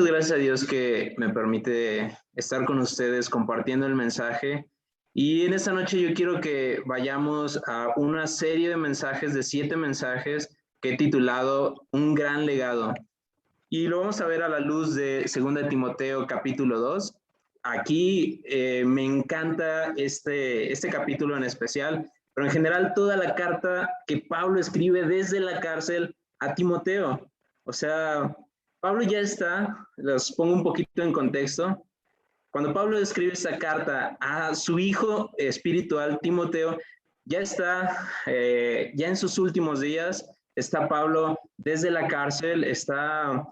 gracias a Dios que me permite estar con ustedes compartiendo el mensaje. Y en esta noche yo quiero que vayamos a una serie de mensajes, de 7 mensajes, que he titulado Un gran legado. Y lo vamos a ver a la luz de 2 Timoteo capítulo 2. Aquí me encanta este capítulo en especial, pero en general toda la carta que Pablo escribe desde la cárcel a Timoteo. O sea, Pablo ya está, los pongo un poquito en contexto. Cuando Pablo escribe esta carta a su hijo espiritual, Timoteo, ya está, ya en sus últimos días, está Pablo desde la cárcel, está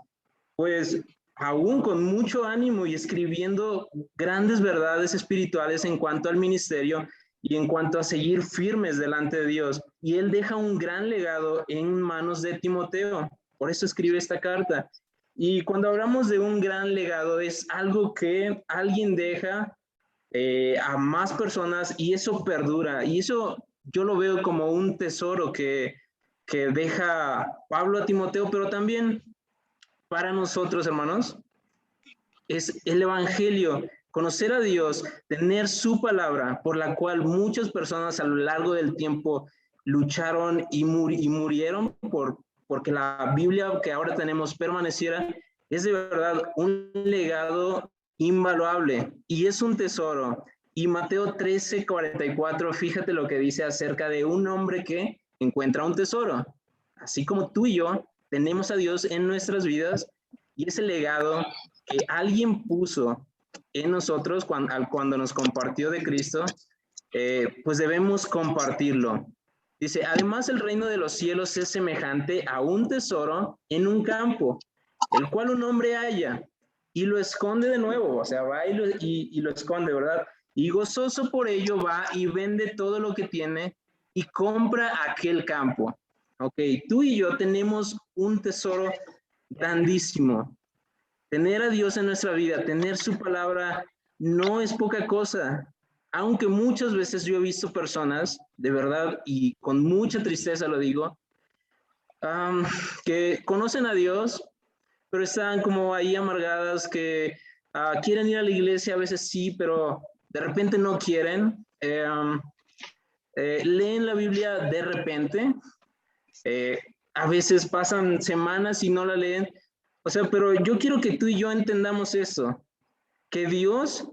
pues aún con mucho ánimo y escribiendo grandes verdades espirituales en cuanto al ministerio y en cuanto a seguir firmes delante de Dios. Y él deja un gran legado en manos de Timoteo. Por eso escribe esta carta. Y cuando hablamos de un gran legado, es algo que alguien deja a más personas y eso perdura. Y eso yo lo veo como un tesoro que deja Pablo a Timoteo, pero también para nosotros, hermanos, es el Evangelio, conocer a Dios, tener su palabra, por la cual muchas personas a lo largo del tiempo lucharon y murieron porque la Biblia que ahora tenemos permaneciera, es de verdad un legado invaluable y es un tesoro. Y Mateo 13:44, fíjate lo que dice acerca de un hombre que encuentra un tesoro. Así como tú y yo tenemos a Dios en nuestras vidas y ese legado que alguien puso en nosotros cuando nos compartió de Cristo, pues debemos compartirlo. Dice, además el reino de los cielos es semejante a un tesoro en un campo, el cual un hombre halla y lo esconde de nuevo, o sea, va y lo esconde, ¿verdad? Y gozoso por ello va y vende todo lo que tiene y compra aquel campo. Ok, tú y yo tenemos un tesoro grandísimo. Tener a Dios en nuestra vida, tener su palabra, no es poca cosa. Aunque muchas veces yo he visto personas, de verdad, y con mucha tristeza lo digo, que conocen a Dios, pero están como ahí amargadas, que quieren ir a la iglesia, a veces sí, pero de repente no quieren. Leen la Biblia de repente, a veces pasan semanas y no la leen. O sea, pero yo quiero que tú y yo entendamos eso, que Dios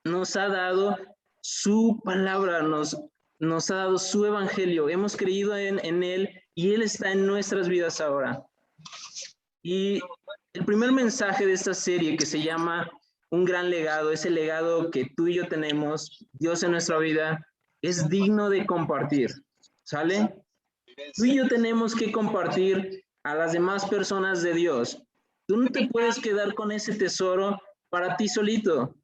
nos ha dado su palabra, nos ha dado su evangelio, hemos creído en Él y Él está en nuestras vidas ahora. Y el primer mensaje de esta serie que se llama Un gran legado, ese legado que tú y yo tenemos, Dios en nuestra vida, es digno de compartir, ¿sale? Tú y yo tenemos que compartir a las demás personas de Dios. Tú no te puedes quedar con ese tesoro para ti solito.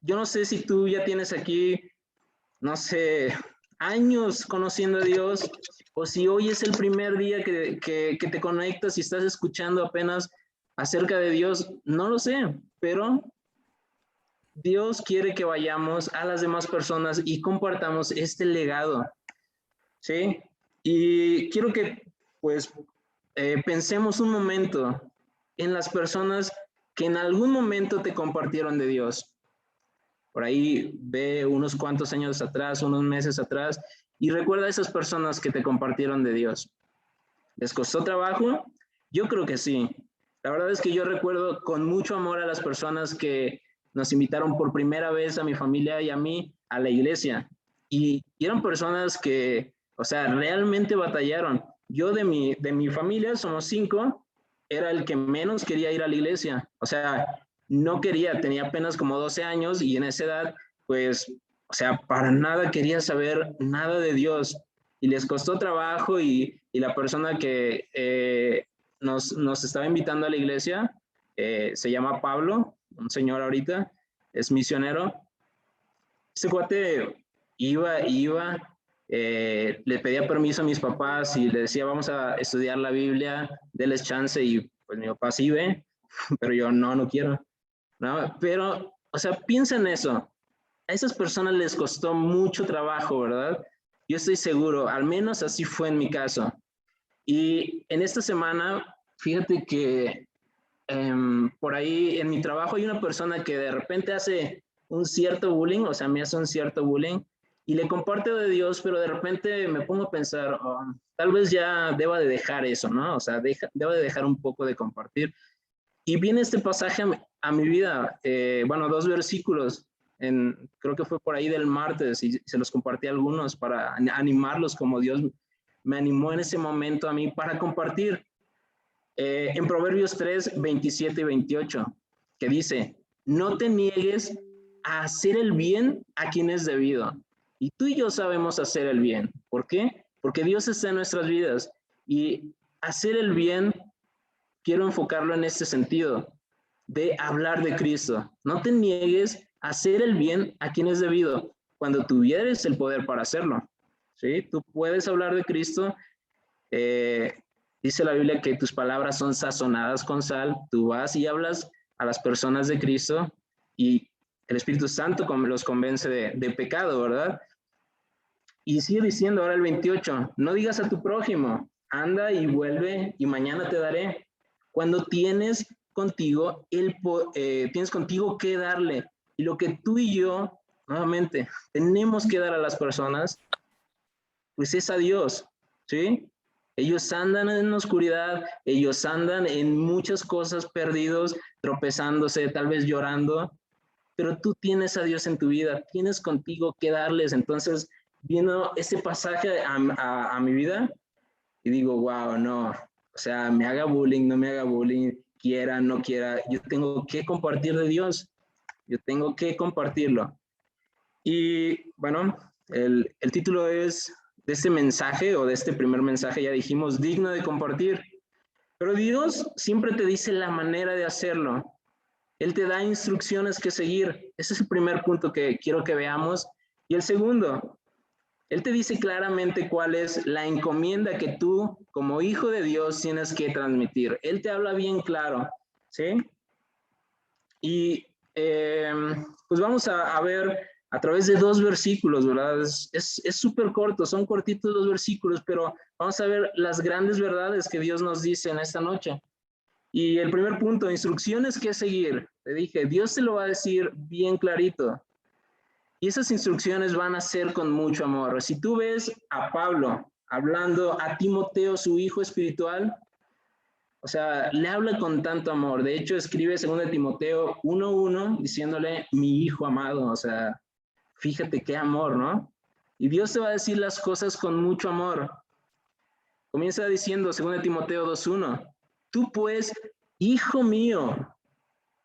Yo no sé si tú ya tienes aquí, no sé, años conociendo a Dios, o si hoy es el primer día que te conectas y estás escuchando apenas acerca de Dios, no lo sé, pero Dios quiere que vayamos a las demás personas y compartamos este legado, ¿sí? Y quiero que, pues, pensemos un momento en las personas que en algún momento te compartieron de Dios. Por ahí ve unos cuantos años atrás, unos meses atrás, y recuerda a esas personas que te compartieron de Dios. ¿Les costó trabajo? Yo creo que sí. La verdad es que yo recuerdo con mucho amor a las personas que nos invitaron por primera vez a mi familia y a mí a la iglesia. Y eran personas que, o sea, realmente batallaron. Yo de mi familia, somos 5, era el que menos quería ir a la iglesia. O sea, no quería, tenía apenas como 12 años y en esa edad, pues, o sea, para nada quería saber nada de Dios. Y les costó trabajo y la persona que nos estaba invitando a la iglesia se llama Pablo, un señor ahorita, es misionero. Ese cuate iba, le pedía permiso a mis papás y le decía, vamos a estudiar la Biblia, déles chance, y pues mi papá sí ve, pero yo no quiero, ¿no? Pero, o sea, piensa en eso. A esas personas les costó mucho trabajo, ¿verdad? Yo estoy seguro, al menos así fue en mi caso. Y en esta semana, fíjate que por ahí en mi trabajo hay una persona que de repente hace un cierto bullying, o sea, me hace un cierto bullying y le comparto de Dios, pero de repente me pongo a pensar, oh, tal vez ya deba de dejar eso, ¿no? O sea, debo de dejar un poco de compartir. Y viene este pasaje a mi vida, bueno, 2 versículos, creo que fue por ahí del martes y se los compartí a algunos para animarlos como Dios me animó en ese momento a mí para compartir. En Proverbios 3, 27 y 28, que dice, no te niegues a hacer el bien a quien es debido. Y tú y yo sabemos hacer el bien. ¿Por qué? Porque Dios está en nuestras vidas. Y hacer el bien, quiero enfocarlo en este sentido, de hablar de Cristo. No te niegues a hacer el bien a quien es debido, cuando tuvieres el poder para hacerlo. ¿Sí? Tú puedes hablar de Cristo. Dice la Biblia que tus palabras son sazonadas con sal. Tú vas y hablas a las personas de Cristo y el Espíritu Santo los convence de pecado, ¿verdad? Y sigue diciendo ahora el 28, no digas a tu prójimo, anda y vuelve y mañana te daré. Cuando tienes contigo que darle. Y lo que tú y yo, nuevamente, tenemos que dar a las personas, pues es a Dios, ¿sí? Ellos andan en la oscuridad, ellos andan en muchas cosas perdidos, tropezándose, tal vez llorando, pero tú tienes a Dios en tu vida, tienes contigo que darles. Entonces, viendo ese pasaje a mi vida y digo, wow, no, o sea, me haga bullying, no me haga bullying, quiera, no quiera, yo tengo que compartir de Dios, yo tengo que compartirlo. Y bueno, el título es de este mensaje o de este primer mensaje, ya dijimos, digno de compartir. Pero Dios siempre te dice la manera de hacerlo. Él te da instrucciones que seguir. Ese es el primer punto que quiero que veamos. Y el segundo, Él te dice claramente cuál es la encomienda que tú, como hijo de Dios, tienes que transmitir. Él te habla bien claro, ¿sí? Y pues vamos a ver a través de 2 versículos, ¿verdad? Es súper corto, son cortitos 2 versículos, pero vamos a ver las grandes verdades que Dios nos dice en esta noche. Y el primer punto, instrucciones que seguir. Te dije, Dios te lo va a decir bien clarito. Y esas instrucciones van a ser con mucho amor. Si tú ves a Pablo hablando a Timoteo, su hijo espiritual, o sea, le habla con tanto amor. De hecho, escribe 2 Timoteo 1:1 diciéndole, mi hijo amado. O sea, fíjate qué amor, ¿no? Y Dios te va a decir las cosas con mucho amor. Comienza diciendo 2 Timoteo 2:1, tú pues, hijo mío,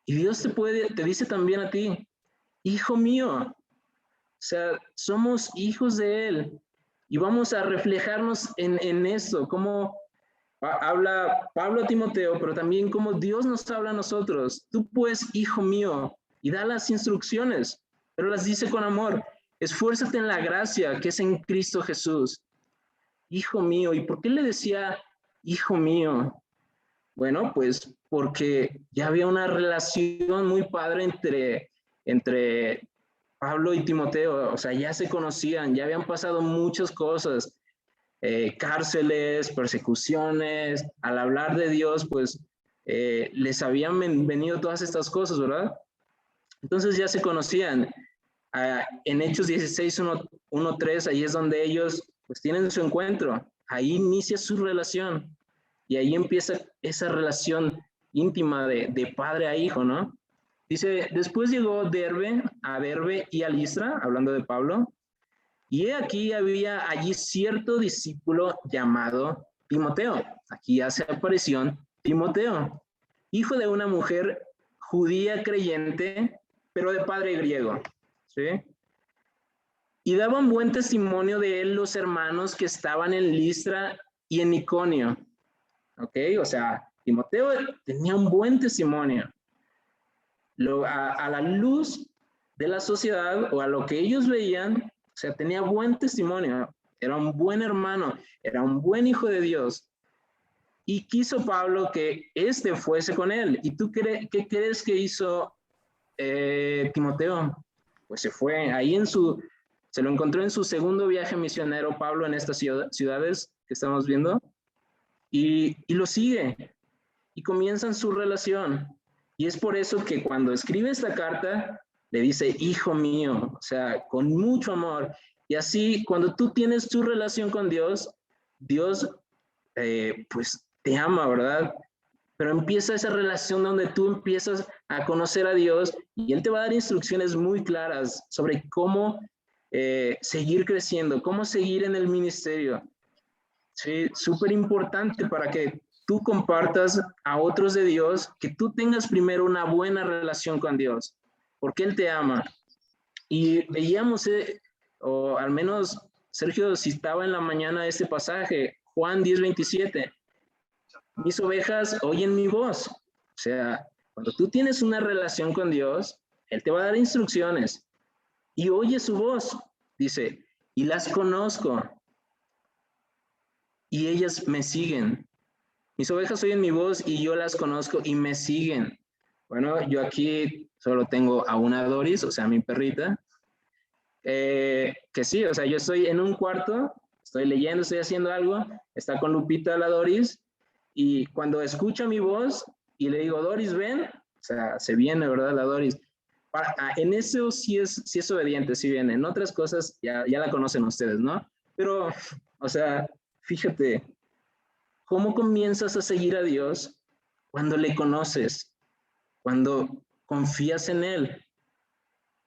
y Dios te dice también a ti, hijo mío. O sea, somos hijos de Él y vamos a reflejarnos en esto, como habla Pablo a Timoteo, pero también como Dios nos habla a nosotros. Tú pues, hijo mío, y da las instrucciones, pero las dice con amor. Esfuérzate en la gracia que es en Cristo Jesús. Hijo mío, ¿y por qué le decía hijo mío? Bueno, pues porque ya había una relación muy padre entre Pablo y Timoteo, o sea, ya se conocían, ya habían pasado muchas cosas, cárceles, persecuciones, al hablar de Dios, pues les habían venido todas estas cosas, ¿verdad? Entonces ya se conocían. En Hechos 16, 1:3, ahí es donde ellos pues tienen su encuentro, ahí inicia su relación y ahí empieza esa relación íntima de padre a hijo, ¿no? Dice, después llegó Derbe y a Listra, hablando de Pablo, y aquí había allí cierto discípulo llamado Timoteo. Aquí hace aparición Timoteo, hijo de una mujer judía creyente, pero de padre griego, ¿sí? Y daban buen testimonio de él los hermanos que estaban en Listra y en Iconio. ¿Ok? O sea, Timoteo tenía un buen testimonio. A la luz de la sociedad o a lo que ellos veían, o sea, tenía buen testimonio, era un buen hermano, era un buen hijo de Dios. Y quiso Pablo que éste fuese con él. ¿Y tú qué crees que hizo Timoteo? Pues se fue, se lo encontró en su segundo viaje misionero Pablo en estas ciudades que estamos viendo y lo sigue. y comienzan su relación. Y es por eso que cuando escribe esta carta, le dice, hijo mío, o sea, con mucho amor. Y así, cuando tú tienes tu relación con Dios, Dios pues te ama, ¿verdad? Pero empieza esa relación donde tú empiezas a conocer a Dios y Él te va a dar instrucciones muy claras sobre cómo seguir creciendo, cómo seguir en el ministerio. Sí, súper importante para que tú compartas a otros de Dios, que tú tengas primero una buena relación con Dios, porque Él te ama. Y veíamos, o al menos Sergio citaba en la mañana este pasaje, Juan 10:27, mis ovejas oyen mi voz. O sea, cuando tú tienes una relación con Dios, Él te va a dar instrucciones y oye su voz, dice, y las conozco y ellas me siguen. Mis ovejas oyen mi voz y yo las conozco y me siguen. Bueno, yo aquí solo tengo a una Doris, o sea, mi perrita, que sí, o sea, yo estoy en un cuarto, estoy leyendo, estoy haciendo algo, está con Lupita la Doris, y cuando escucha mi voz y le digo, Doris, ven, o sea, se viene, ¿verdad? La Doris. En eso sí es obediente, sí viene. En otras cosas ya la conocen ustedes, ¿no? Pero, o sea, fíjate, ¿cómo comienzas a seguir a Dios cuando le conoces, cuando confías en Él?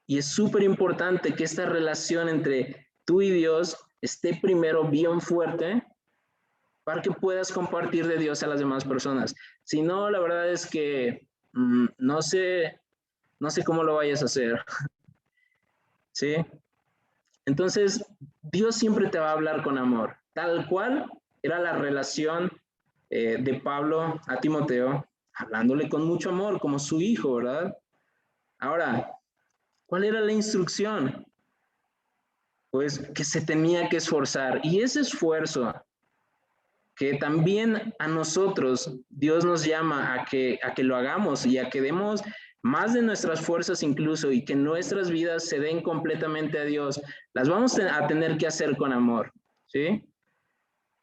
Y es súper importante que esta relación entre tú y Dios esté primero bien fuerte para que puedas compartir de Dios a las demás personas. Si no, la verdad es que no sé cómo lo vayas a hacer, ¿sí? Entonces, Dios siempre te va a hablar con amor, tal cual era la relación de Pablo a Timoteo, hablándole con mucho amor, como su hijo, ¿verdad? Ahora, ¿cuál era la instrucción? Pues que se tenía que esforzar. Y ese esfuerzo que también a nosotros Dios nos llama a que lo hagamos y a que demos más de nuestras fuerzas incluso y que nuestras vidas se den completamente a Dios, las vamos a tener que hacer con amor, ¿sí?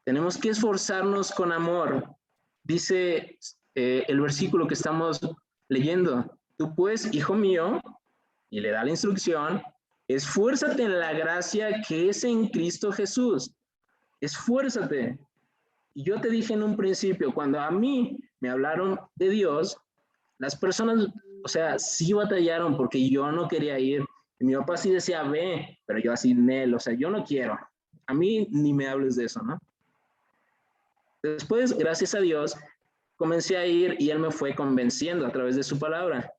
Tenemos que esforzarnos con amor. Dice el versículo que estamos leyendo, tú pues, hijo mío, y le da la instrucción, esfuérzate en la gracia que es en Cristo Jesús. Esfuérzate. Y yo te dije en un principio, cuando a mí me hablaron de Dios, las personas, o sea, sí batallaron porque yo no quería ir. Y mi papá sí decía, ve, pero yo así, Nel, o sea, yo no quiero. A mí ni me hables de eso, ¿no? Después, gracias a Dios, comencé a ir y él me fue convenciendo a través de su palabra.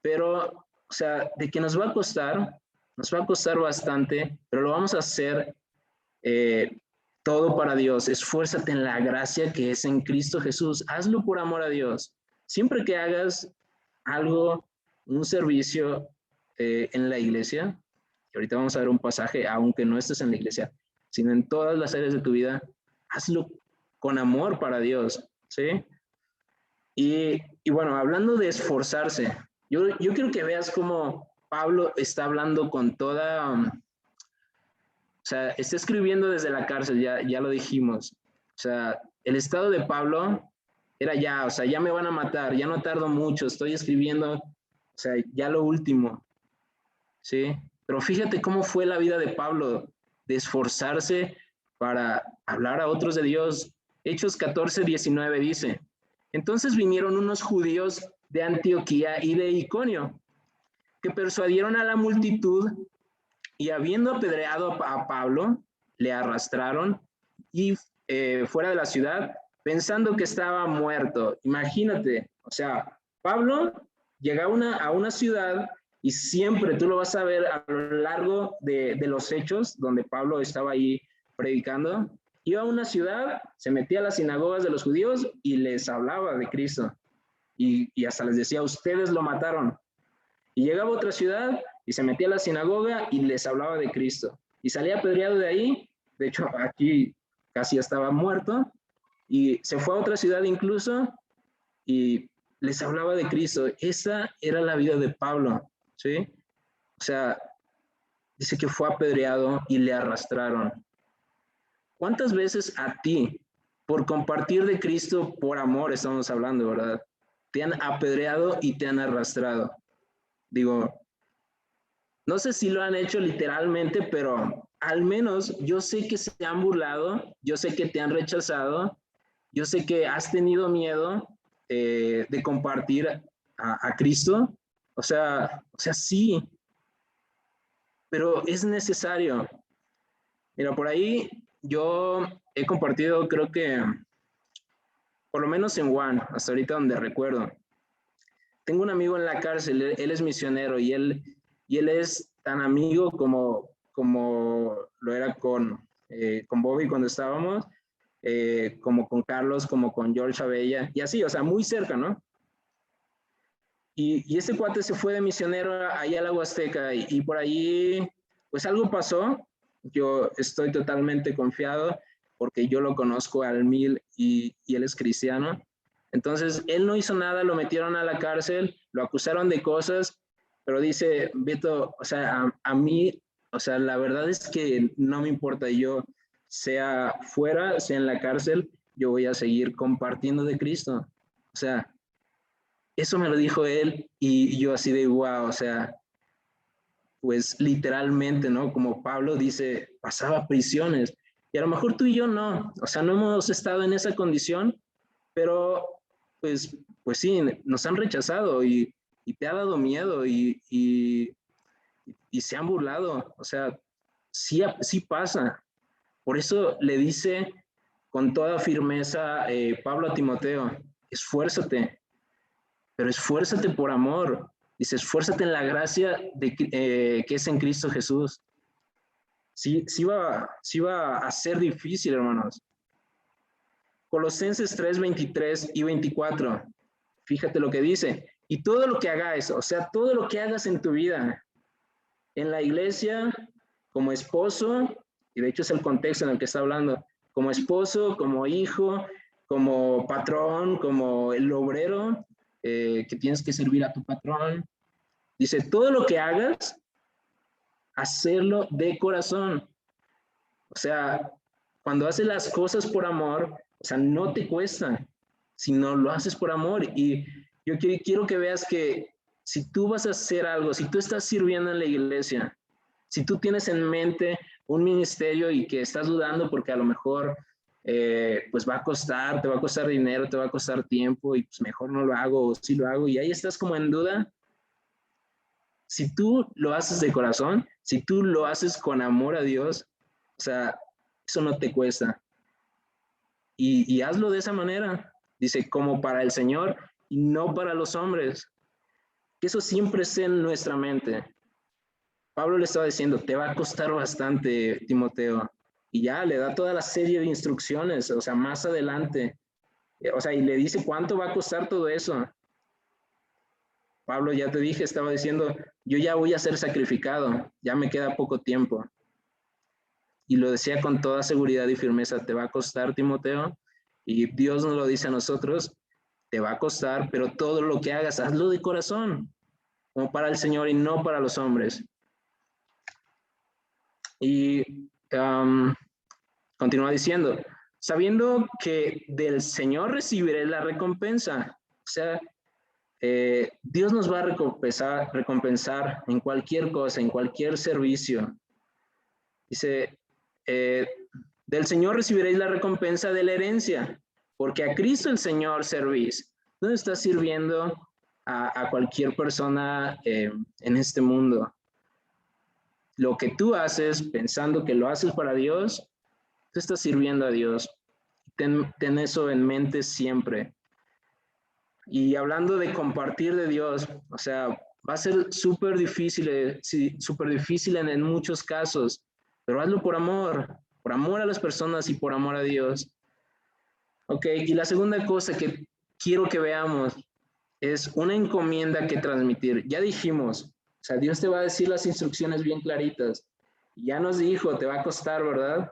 Pero, o sea, de que nos va a costar bastante, pero lo vamos a hacer todo para Dios. Esfuérzate en la gracia que es en Cristo Jesús. Hazlo por amor a Dios. Siempre que hagas algo, un servicio en la iglesia, y ahorita vamos a ver un pasaje, aunque no estés en la iglesia, sino en todas las áreas de tu vida, hazlo con amor para Dios, ¿sí? Y bueno, hablando de esforzarse, yo quiero que veas cómo Pablo está hablando con toda, o sea, está escribiendo desde la cárcel, ya lo dijimos. O sea, el estado de Pablo era ya, o sea, ya me van a matar, ya no tardo mucho, estoy escribiendo, o sea, ya lo último, ¿sí? Pero fíjate cómo fue la vida de Pablo, de esforzarse para hablar a otros de Dios. Hechos 14:19 dice, entonces vinieron unos judíos de Antioquía y de Iconio, que persuadieron a la multitud y habiendo apedreado a Pablo, le arrastraron y fuera de la ciudad, pensando que estaba muerto. Imagínate, o sea, Pablo llega a una ciudad y siempre tú lo vas a ver a lo largo de los hechos donde Pablo estaba ahí predicando. Iba a una ciudad, se metía a las sinagogas de los judíos y les hablaba de Cristo. Y hasta les decía, ustedes lo mataron. Y llegaba a otra ciudad y se metía a la sinagoga y les hablaba de Cristo. Y salía apedreado de ahí, de hecho aquí casi estaba muerto, y se fue a otra ciudad incluso y les hablaba de Cristo. Esa era la vida de Pablo, ¿sí? O sea, dice que fue apedreado y le arrastraron. ¿Cuántas veces a ti, por compartir de Cristo, por amor estamos hablando, ¿verdad? Te han apedreado y te han arrastrado. Digo, no sé si lo han hecho literalmente, pero al menos yo sé que se han burlado, yo sé que te han rechazado, yo sé que has tenido miedo de compartir a Cristo. O sea, sí, pero es necesario. Mira, por ahí yo he compartido, creo que por lo menos en One, hasta ahorita donde recuerdo. Tengo un amigo en la cárcel, él es misionero y él es tan amigo como lo era con Bobby cuando estábamos, como con Carlos, como con George Abella, y así, o sea, muy cerca, ¿no? Y este cuate se fue de misionero allá a la Huasteca y por ahí, pues algo pasó. Yo estoy totalmente confiado porque yo lo conozco al mil y él es cristiano. Entonces, él no hizo nada, lo metieron a la cárcel, lo acusaron de cosas, pero dice, Beto, o sea, a mí, o sea, la verdad es que no me importa, yo sea fuera, sea en la cárcel, yo voy a seguir compartiendo de Cristo. O sea, eso me lo dijo él y yo así de wow, o sea, pues literalmente, ¿no? Como Pablo dice, pasaba prisiones. Y a lo mejor tú y yo no, o sea, no hemos estado en esa condición, pero pues sí, nos han rechazado y te ha dado miedo y se han burlado, o sea, sí, sí pasa. Por eso le dice con toda firmeza Pablo a Timoteo, esfuérzate, pero esfuérzate por amor. Dice, esfuérzate en la gracia que es en Cristo Jesús. Sí va a ser difícil, hermanos. Colosenses 3, 23 y 24. Fíjate lo que dice. Y todo lo que hagáis, o sea, todo lo que hagas en tu vida, en la iglesia, como esposo, y de hecho es el contexto en el que está hablando, como esposo, como hijo, como patrón, como el obrero, que tienes que servir a tu patrón. Dice, todo lo que hagas, hacerlo de corazón. O sea, cuando haces las cosas por amor, o sea, no te cuesta, sino lo haces por amor. Y yo quiero que veas que si tú vas a hacer algo, si tú estás sirviendo en la iglesia, si tú tienes en mente un ministerio y que estás dudando porque a lo mejor pues te va a costar dinero, te va a costar tiempo y pues mejor no lo hago o sí lo hago y ahí estás como en duda, si tú lo haces de corazón, si tú lo haces con amor a Dios, o sea, eso no te cuesta. Y hazlo de esa manera. Dice, como para el Señor y no para los hombres. Que eso siempre esté en nuestra mente. Pablo le estaba diciendo, te va a costar bastante, Timoteo. Y ya le da toda la serie de instrucciones, o sea, más adelante. O sea, y le dice cuánto va a costar todo eso. Pablo, ya te dije, estaba diciendo, yo ya voy a ser sacrificado, ya me queda poco tiempo. Y lo decía con toda seguridad y firmeza, te va a costar, Timoteo, y Dios nos lo dice a nosotros, te va a costar, pero todo lo que hagas, hazlo de corazón, como para el Señor y no para los hombres. Y continúa diciendo, sabiendo que del Señor recibiré la recompensa. O sea, Dios nos va a recompensar en cualquier cosa, en cualquier servicio. Dice, del Señor recibiréis la recompensa de la herencia, porque a Cristo el Señor servís. No estás sirviendo a cualquier persona en este mundo. Lo que tú haces pensando que lo haces para Dios, tú estás sirviendo a Dios. Ten eso en mente siempre. Y hablando de compartir de Dios, o sea, va a ser súper difícil, sí, súper difícil en muchos casos, pero hazlo por amor a las personas y por amor a Dios. Ok, y la segunda cosa que quiero que veamos es una encomienda que transmitir. Ya dijimos, o sea, Dios te va a decir las instrucciones bien claritas. Ya nos dijo, te va a costar, ¿verdad?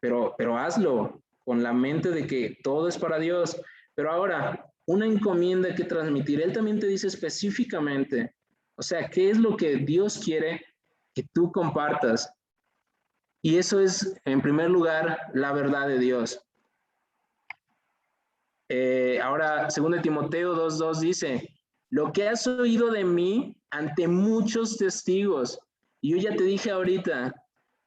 Pero hazlo con la mente de que todo es para Dios. Pero ahora, una encomienda que transmitir. Él también te dice específicamente, o sea, qué es lo que Dios quiere que tú compartas. Y eso es, en primer lugar, la verdad de Dios. ahora, 2 Timoteo 2:2 dice, lo que has oído de mí ante muchos testigos. Y yo ya te dije ahorita,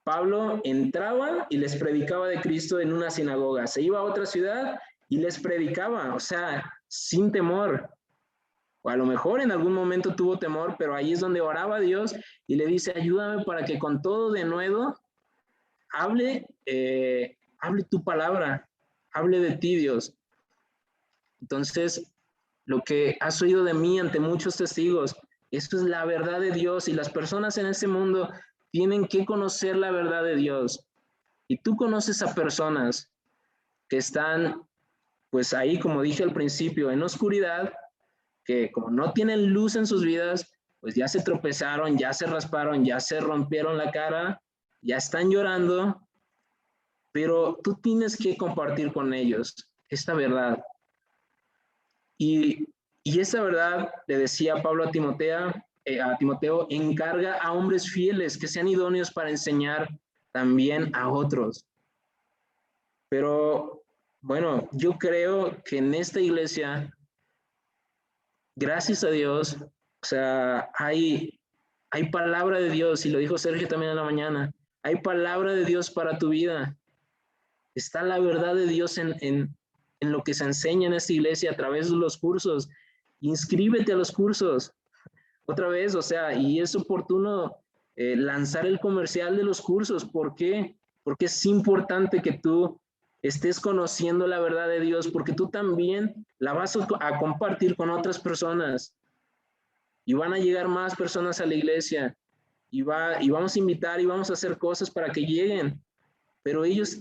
Pablo entraba y les predicaba de Cristo en una sinagoga. Se iba a otra ciudad y les predicaba, o sea, sin temor. O a lo mejor en algún momento tuvo temor, pero ahí es donde oraba a Dios y le dice, ayúdame para que con todo denuedo hable tu palabra, hable de ti, Dios. Entonces, lo que has oído de mí ante muchos testigos, esto es la verdad de Dios y las personas en este mundo tienen que conocer la verdad de Dios. Y tú conoces a personas que están, pues ahí, como dije al principio, en oscuridad, que como no tienen luz en sus vidas, pues ya se tropezaron, ya se rasparon, ya se rompieron la cara, ya están llorando, pero tú tienes que compartir con ellos esta verdad. Y esa verdad, le decía Pablo a Timoteo, encarga a hombres fieles que sean idóneos para enseñar también a otros. Pero bueno, yo creo que en esta iglesia, gracias a Dios, o sea, hay palabra de Dios, y lo dijo Sergio también en la mañana, hay palabra de Dios para tu vida. Está la verdad de Dios en lo que se enseña en esta iglesia a través de los cursos. Inscríbete a los cursos. Otra vez, o sea, y es oportuno lanzar el comercial de los cursos. ¿Por qué? Porque es importante que tú estés conociendo la verdad de Dios, porque tú también la vas a compartir con otras personas. Y van a llegar más personas a la iglesia. Y vamos a invitar y vamos a hacer cosas para que lleguen. Pero ellos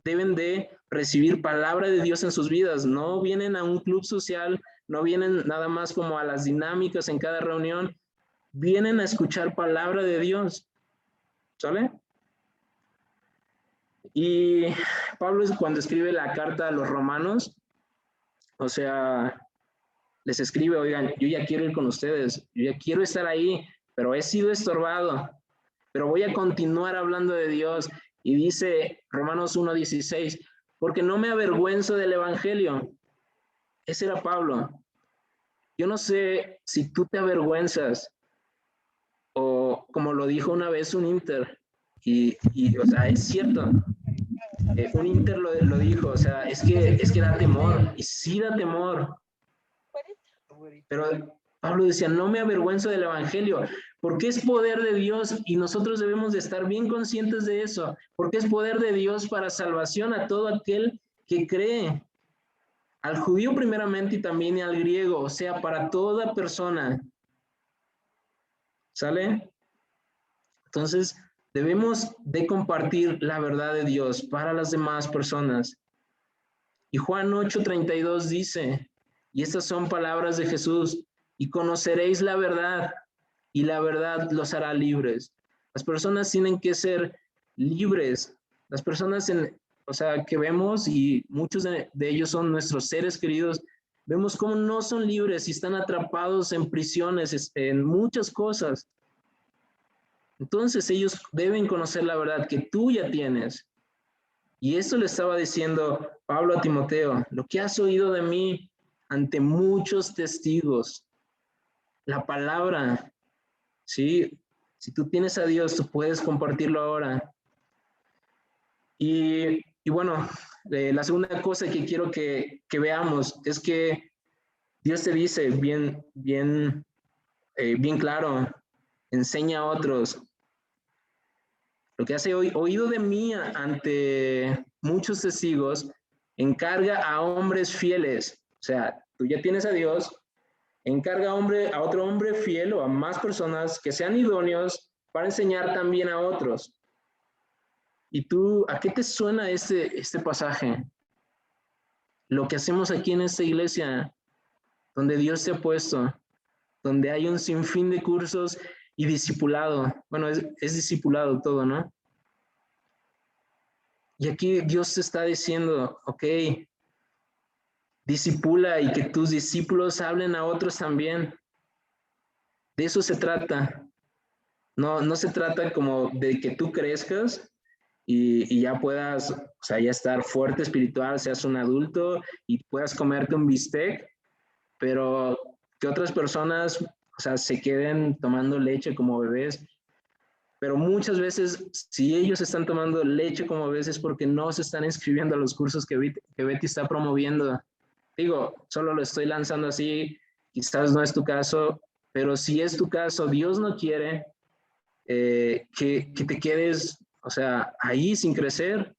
deben de recibir palabra de Dios en sus vidas. No vienen a un club social, no vienen nada más como a las dinámicas en cada reunión, vienen a escuchar palabra de Dios. ¿Sale? Y Pablo, cuando escribe la carta a los romanos, o sea, les escribe, oigan, yo ya quiero ir con ustedes, yo ya quiero estar ahí, pero he sido estorbado, pero voy a continuar hablando de Dios. Y dice Romanos 1:16, porque no me avergüenzo del evangelio. Ese era Pablo. Yo no sé si tú te avergüenzas o como lo dijo una vez un Inter, y o sea, es cierto, un Inter lo dijo, o sea, es que da temor, y sí da temor, pero Pablo decía, no me avergüenzo del evangelio, porque es poder de Dios y nosotros debemos de estar bien conscientes de eso, porque es poder de Dios para salvación a todo aquel que cree, al judío primeramente y también al griego, o sea, para toda persona. ¿Sale? Entonces, debemos de compartir la verdad de Dios para las demás personas. Y Juan 8:32 dice, y estas son palabras de Jesús, y conoceréis la verdad, y la verdad los hará libres. Las personas tienen que ser libres. Las personas, o sea, que vemos, y muchos de ellos son nuestros seres queridos, vemos cómo no son libres y están atrapados en prisiones, en muchas cosas. Entonces ellos deben conocer la verdad que tú ya tienes. Y esto le estaba diciendo Pablo a Timoteo, lo que has oído de mí ante muchos testigos, la palabra, ¿sí? Si tú tienes a Dios, tú puedes compartirlo ahora. Y bueno, la segunda cosa que quiero que veamos es que Dios te dice bien claro, enseña a otros. Lo que hace oído de mí ante muchos testigos, encarga a hombres fieles. O sea, tú ya tienes a Dios, encarga a otro hombre fiel o a más personas que sean idóneos para enseñar también a otros. ¿Y tú, a qué te suena este pasaje? Lo que hacemos aquí en esta iglesia, donde Dios te ha puesto, donde hay un sinfín de cursos y discipulado. Bueno, es discipulado todo, ¿no? Y aquí Dios te está diciendo, ok, discipula y que tus discípulos hablen a otros también. De eso se trata. No se trata como de que tú crezcas y ya puedas, o sea, ya estar fuerte espiritual, seas un adulto y puedas comerte un bistec, pero que otras personas, o sea, se queden tomando leche como bebés. Pero muchas veces, si ellos están tomando leche como bebés, es porque no se están inscribiendo a los cursos que Betty está promoviendo. Digo, solo lo estoy lanzando así, quizás no es tu caso, pero si es tu caso, Dios no quiere que te quedes, o sea, ahí sin crecer.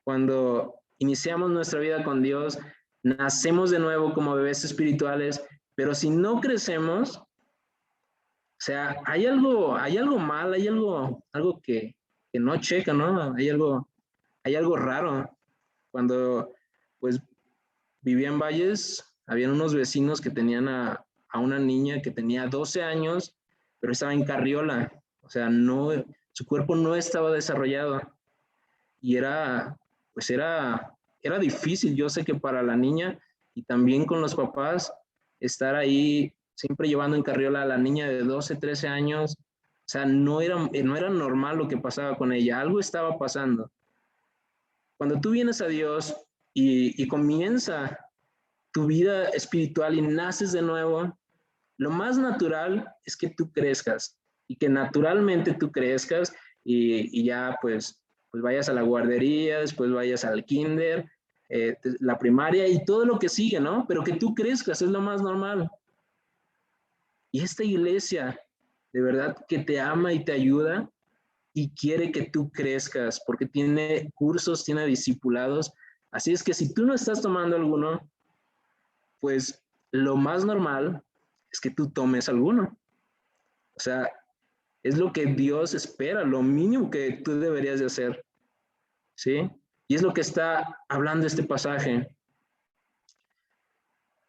Cuando iniciamos nuestra vida con Dios, nacemos de nuevo como bebés espirituales, pero si no crecemos, o sea, hay algo mal, hay algo que no checa, ¿no? Hay algo raro. Cuando, pues, vivía en Valles, habían unos vecinos que tenían a una niña que tenía 12 años, pero estaba en carriola. O sea, no, su cuerpo no estaba desarrollado. Y era difícil. Yo sé que para la niña y también con los papás, estar ahí siempre llevando en carriola a la niña de 12, 13 años, o sea, no era normal lo que pasaba con ella. Algo estaba pasando. Cuando tú vienes a Dios y comienza tu vida espiritual y naces de nuevo, lo más natural es que tú crezcas y que naturalmente tú crezcas y ya pues vayas a la guardería, después vayas al kinder, la primaria y todo lo que sigue, ¿no? Pero que tú crezcas es lo más normal. Y esta iglesia, de verdad, que te ama y te ayuda y quiere que tú crezcas porque tiene cursos, tiene discipulados. Así es que si tú no estás tomando alguno, pues lo más normal es que tú tomes alguno. O sea, es lo que Dios espera, lo mínimo que tú deberías de hacer, ¿sí? Y es lo que está hablando este pasaje.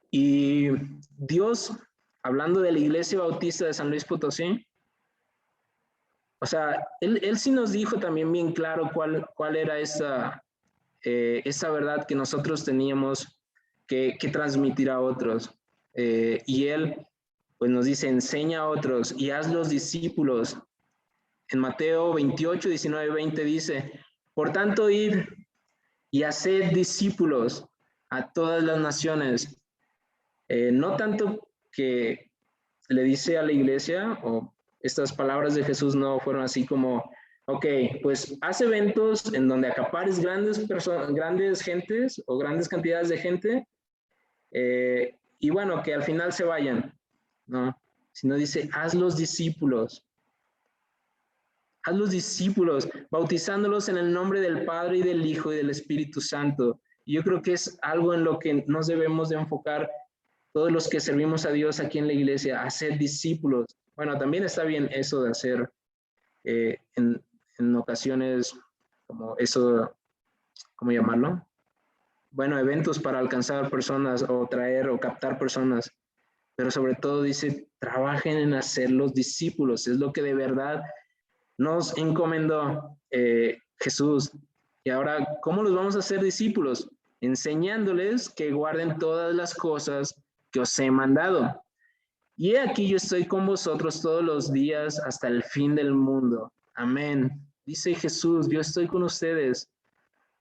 Y Dios, hablando de la Iglesia Bautista de San Luis Potosí, o sea, él sí nos dijo también bien claro cuál era esa verdad que nosotros teníamos que transmitir a otros. Y Él pues nos dice, enseña a otros y haz los discípulos. En Mateo 28, 19, 20 dice, por tanto, id y haced discípulos a todas las naciones. No tanto que le dice a la iglesia, o estas palabras de Jesús no fueron así como, ok, pues haz eventos en donde acapares grandes gentes o grandes cantidades de gente, y bueno, que al final se vayan, ¿no? Sino dice, haz los discípulos, bautizándolos en el nombre del Padre y del Hijo y del Espíritu Santo. Y yo creo que es algo en lo que nos debemos de enfocar todos los que servimos a Dios aquí en la iglesia, a ser discípulos. Bueno, también está bien eso de hacer en ocasiones como eso, ¿cómo llamarlo? Bueno, eventos para alcanzar personas o traer o captar personas, pero sobre todo dice, trabajen en hacer los discípulos, es lo que de verdad nos encomendó Jesús. Y ahora, ¿cómo los vamos a hacer discípulos? Enseñándoles que guarden todas las cosas que os he mandado. Y aquí yo estoy con vosotros todos los días hasta el fin del mundo. Amén. Dice Jesús, yo estoy con ustedes.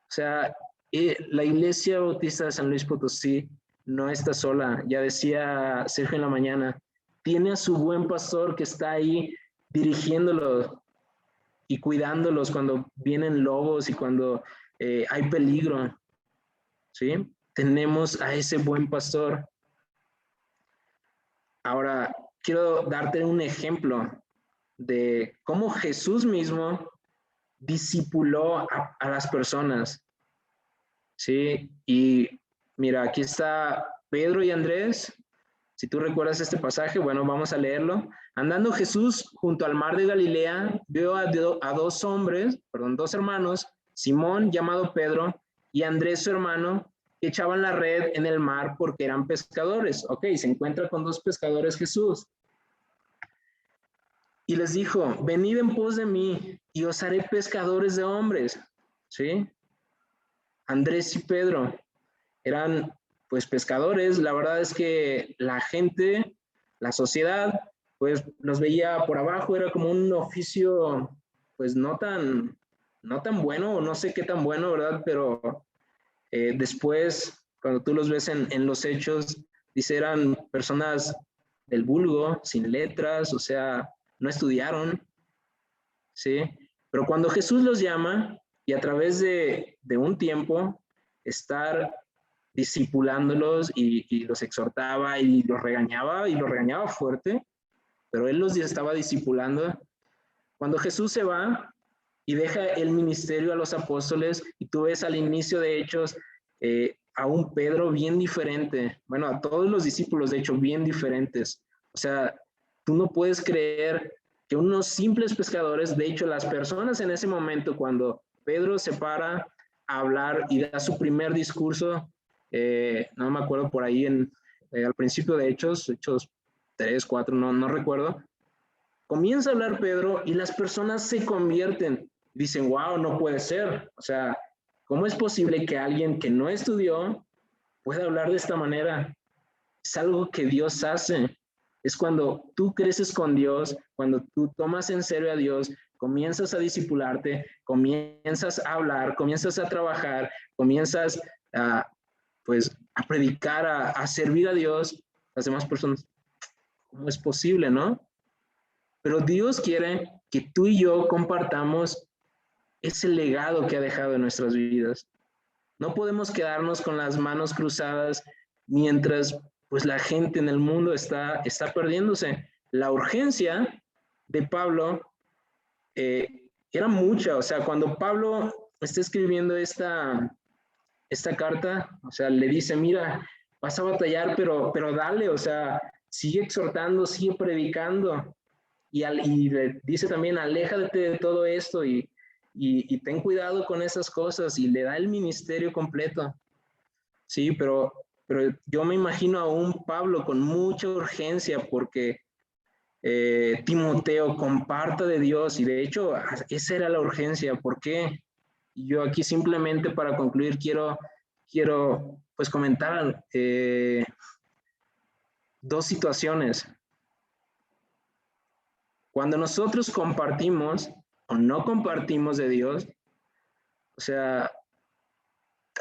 O sea, la Iglesia Bautista de San Luis Potosí no está sola. Ya decía Sergio en la mañana, tiene a su buen pastor que está ahí dirigiéndolos y cuidándolos cuando vienen lobos y cuando hay peligro. ¿Sí? Tenemos a ese buen pastor. Ahora, quiero darte un ejemplo de cómo Jesús mismo discipuló a las personas. Sí, y mira, aquí está Pedro y Andrés. Si tú recuerdas este pasaje, bueno, vamos a leerlo. Andando Jesús junto al mar de Galilea, vio a dos hermanos, Simón llamado Pedro y Andrés su hermano, que echaban la red en el mar porque eran pescadores. Ok, se encuentra con dos pescadores Jesús. Y les dijo, venid en pos de mí y os haré pescadores de hombres. ¿Sí? Andrés y Pedro eran pues pescadores. La verdad es que la gente, la sociedad, pues los veía por abajo, era como un oficio pues no tan no tan bueno, o no sé qué tan bueno, ¿verdad? Pero después, cuando tú los ves en los hechos, dice, eran personas del vulgo, sin letras, o sea, no estudiaron, ¿sí? Pero cuando Jesús los llama y a través de un tiempo estar discipulándolos y los exhortaba y los regañaba fuerte, pero él los estaba discipulando. Cuando Jesús se va y deja el ministerio a los apóstoles, y tú ves al inicio de Hechos a un Pedro bien diferente, bueno, a todos los discípulos de hecho bien diferentes. O sea, tú no puedes creer que unos simples pescadores, de hecho las personas en ese momento cuando Pedro se para a hablar y da su primer discurso, no me acuerdo por ahí al principio de Hechos 3, 4, no recuerdo, comienza a hablar Pedro y las personas se convierten. Dicen, wow, no puede ser. O sea, ¿cómo es posible que alguien que no estudió pueda hablar de esta manera? Es algo que Dios hace. Es cuando tú creces con Dios, cuando tú tomas en serio a Dios, comienzas a discipularte, comienzas a hablar, comienzas a trabajar, comienzas a, pues, a predicar, a servir a Dios, las demás personas. ¿Cómo es posible, no? Pero Dios quiere que tú y yo compartamos ese legado que ha dejado en nuestras vidas. No podemos quedarnos con las manos cruzadas mientras pues la gente en el mundo está perdiéndose. La urgencia de Pablo era mucha, o sea, cuando Pablo está escribiendo esta carta, o sea, le dice, mira, vas a batallar, pero dale, o sea, sigue exhortando, sigue predicando, y le dice también, aléjate de todo esto y ten cuidado con esas cosas, y le da el ministerio completo. Sí, pero yo me imagino a un Pablo con mucha urgencia porque Timoteo comparta de Dios, y de hecho esa era la urgencia. ¿Por qué? Y yo aquí simplemente para concluir quiero pues comentar dos situaciones. Cuando nosotros compartimos o no compartimos de Dios, o sea,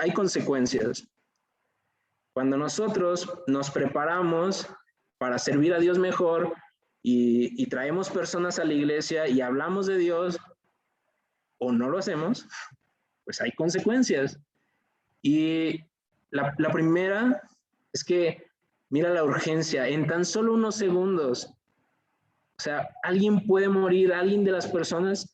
hay consecuencias. Cuando nosotros nos preparamos para servir a Dios mejor y traemos personas a la iglesia y hablamos de Dios o no lo hacemos, pues hay consecuencias. Y la primera es que mira la urgencia, en tan solo unos segundos, o sea, alguien puede morir, alguien de las personas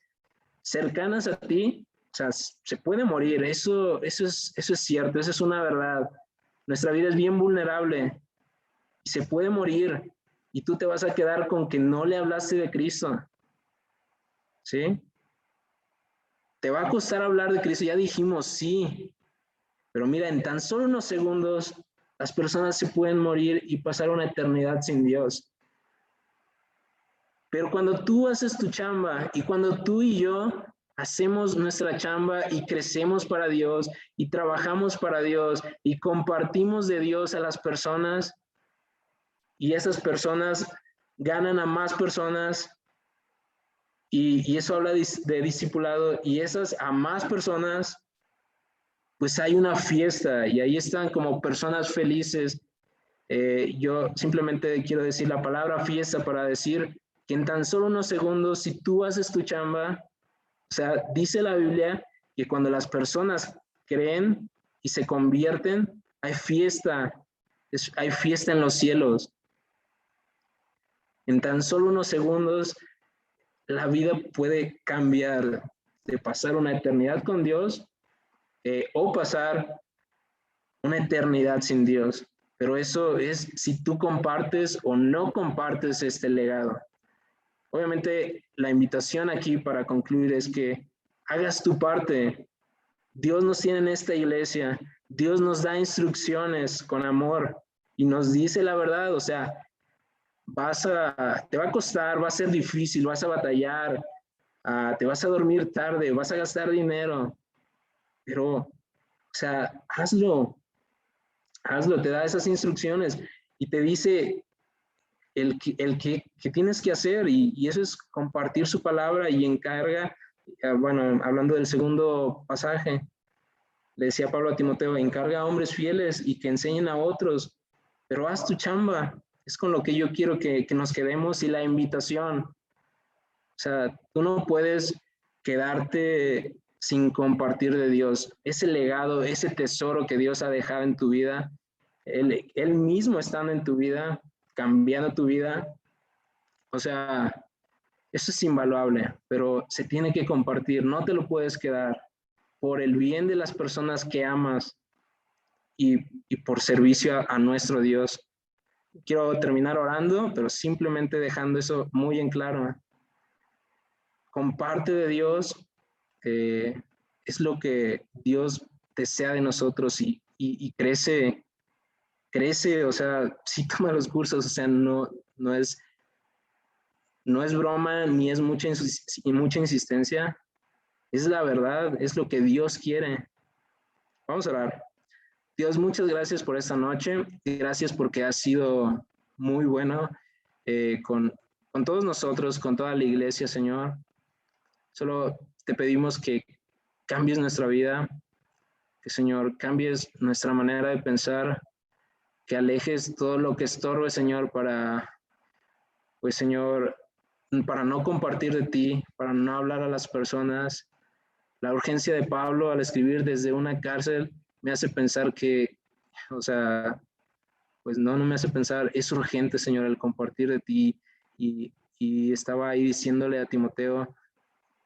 cercanas a ti, o sea, se puede morir, eso es cierto, eso es una verdad. Nuestra vida es bien vulnerable y se puede morir y tú te vas a quedar con que no le hablaste de Cristo, ¿sí? Te va a costar hablar de Cristo, ya dijimos, sí, pero mira, en tan solo unos segundos las personas se pueden morir y pasar una eternidad sin Dios. Pero cuando tú haces tu chamba y cuando tú y yo hacemos nuestra chamba y crecemos para Dios y trabajamos para Dios y compartimos de Dios a las personas y esas personas ganan a más personas y eso habla de discipulado y esas a más personas, pues hay una fiesta y ahí están como personas felices. Yo simplemente quiero decir la palabra fiesta para decir que en tan solo unos segundos, si tú haces tu chamba, o sea, dice la Biblia que cuando las personas creen y se convierten, hay fiesta, hay fiesta en los cielos. En tan solo unos segundos, la vida puede cambiar de pasar una eternidad con Dios o pasar una eternidad sin Dios. Pero eso es si tú compartes o no compartes este legado. Obviamente, la invitación aquí para concluir es que hagas tu parte. Dios nos tiene en esta iglesia, Dios nos da instrucciones con amor y nos dice la verdad, o sea, te va a costar, va a ser difícil, vas a batallar, te vas a dormir tarde, vas a gastar dinero, pero, o sea, hazlo, te da esas instrucciones y te dice que tienes que hacer y eso es compartir su palabra y encarga Bueno, hablando del segundo pasaje, le decía Pablo a Timoteo, encarga a hombres fieles y que enseñen a otros, pero haz tu chamba. Es con lo que yo quiero que nos quedemos y la invitación. O sea, tú no puedes quedarte sin compartir de Dios. Ese legado, ese tesoro que Dios ha dejado en tu vida, él mismo estando en tu vida, cambiando tu vida. O sea, eso es invaluable, pero se tiene que compartir, no te lo puedes quedar por el bien de las personas que amas y por servicio a nuestro Dios. Quiero terminar orando, pero simplemente dejando eso muy en claro. Comparte de Dios, es lo que Dios desea de nosotros y crece, crece, o sea, sí toma los cursos, o sea, no es, no es broma ni es mucha insistencia, es la verdad, es lo que Dios quiere. Vamos a orar. Dios, muchas gracias por esta noche, gracias porque has sido muy bueno con todos nosotros, con toda la iglesia, Señor. Solo te pedimos que cambies nuestra vida, que, Señor, cambies nuestra manera de pensar, que alejes todo lo que estorbe, Señor, para, pues, Señor, para no compartir de ti, para no hablar a las personas. La urgencia de Pablo al escribir desde una cárcel me hace pensar que, o sea, pues no me hace pensar, es urgente, Señor, el compartir de ti. Y estaba ahí diciéndole a Timoteo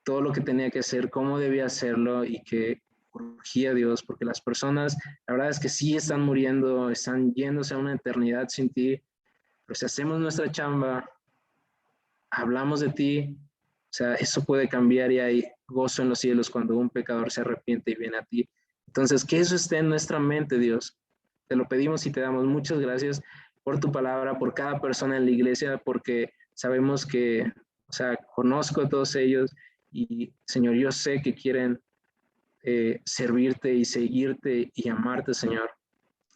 todo lo que tenía que hacer, cómo debía hacerlo y que urgía a Dios, porque las personas, la verdad es que sí están muriendo, están yéndose a una eternidad sin ti, pero si hacemos nuestra chamba, hablamos de ti, o sea, eso puede cambiar y hay gozo en los cielos cuando un pecador se arrepiente y viene a ti. Entonces, que eso esté en nuestra mente, Dios. Te lo pedimos y te damos muchas gracias por tu palabra, por cada persona en la iglesia, porque sabemos que, o sea, conozco a todos ellos y, Señor, yo sé que quieren servirte y seguirte y amarte, Señor.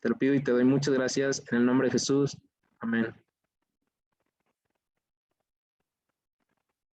Te lo pido y te doy muchas gracias en el nombre de Jesús. Amén.